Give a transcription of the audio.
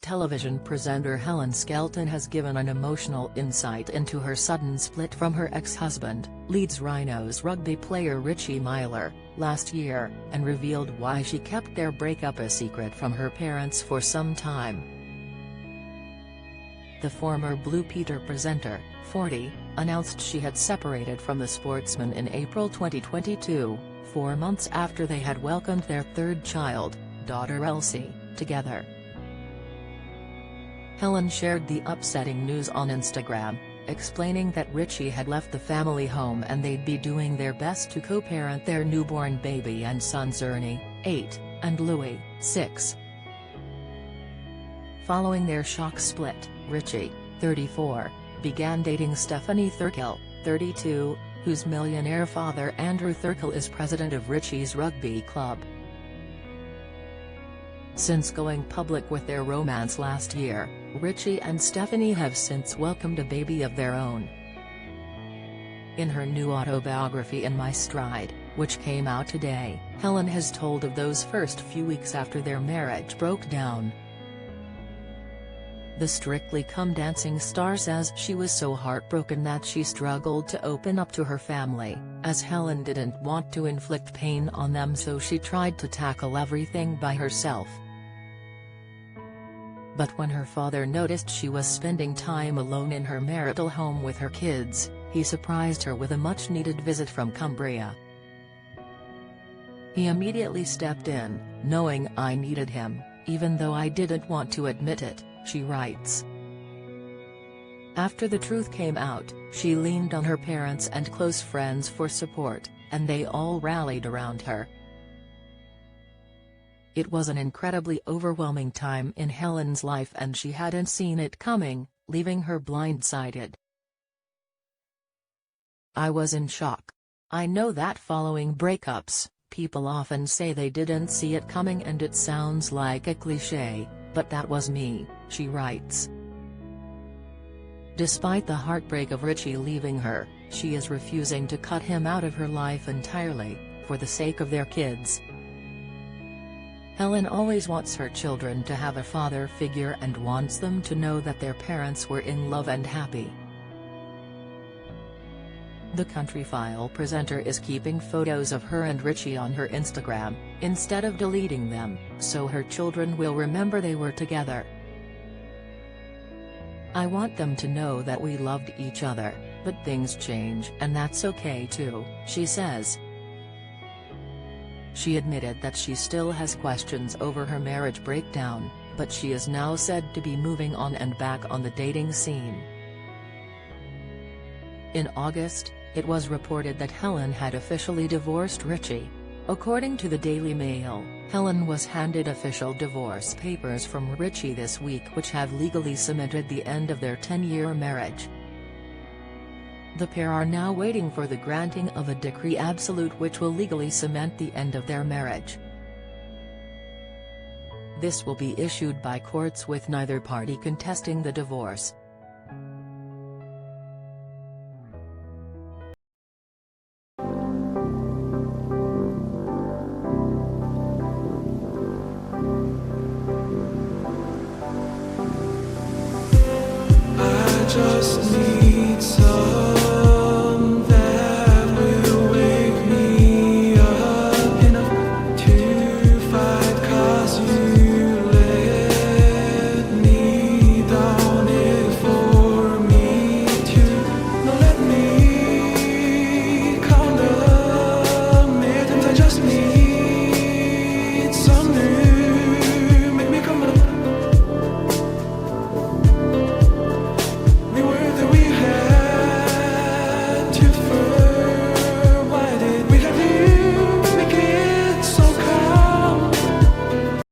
television presenter Helen Skelton has given an emotional insight into her sudden split from her ex-husband, Leeds Rhinos rugby player Richie Myler, last year, and revealed why she kept their breakup a secret from her parents for some time. The former Blue Peter presenter, 40, announced she had separated from the sportsman in April 2022, 4 months after they had welcomed their third child, daughter Elsie, together. Helen shared the upsetting news on Instagram, explaining that Richie had left the family home and they'd be doing their best to co-parent their newborn baby and sons Ernie, 8, and Louis, 6. Following their shock split, Richie, 34, began dating Stephanie Thurkill, 32, whose millionaire father Andrew Thurkill is president of Richie's rugby club. Since going public with their romance last year, Richie and Stephanie have since welcomed a baby of their own. In her new autobiography In My Stride, which came out today, Helen has told of those first few weeks after their marriage broke down. The Strictly Come Dancing star says she was so heartbroken that she struggled to open up to her family, as Helen didn't want to inflict pain on them, so she tried to tackle everything by herself. But when her father noticed she was spending time alone in her marital home with her kids, he surprised her with a much-needed visit from Cumbria. He immediately stepped in, knowing I needed him, even though I didn't want to admit it, she writes. After the truth came out, she leaned on her parents and close friends for support, and they all rallied around her. It was an incredibly overwhelming time in Helen's life and she hadn't seen it coming, leaving her blindsided. I was in shock. I know that following breakups, people often say they didn't see it coming and it sounds like a cliché, but that was me, she writes. Despite the heartbreak of Richie leaving her, she is refusing to cut him out of her life entirely, for the sake of their kids. Helen always wants her children to have a father figure and wants them to know that their parents were in love and happy. The Country File presenter is keeping photos of her and Richie on her Instagram, instead of deleting them, so her children will remember they were together. I want them to know that we loved each other, but things change and that's okay too, she says. She admitted that she still has questions over her marriage breakdown, but she is now said to be moving on and back on the dating scene. In August, it was reported that Helen had officially divorced Richie. According to the Daily Mail, Helen was handed official divorce papers from Richie this week which have legally cemented the end of their 10-year marriage. The pair are now waiting for the granting of a decree absolute which will legally cement the end of their marriage. This will be issued by courts with neither party contesting the divorce,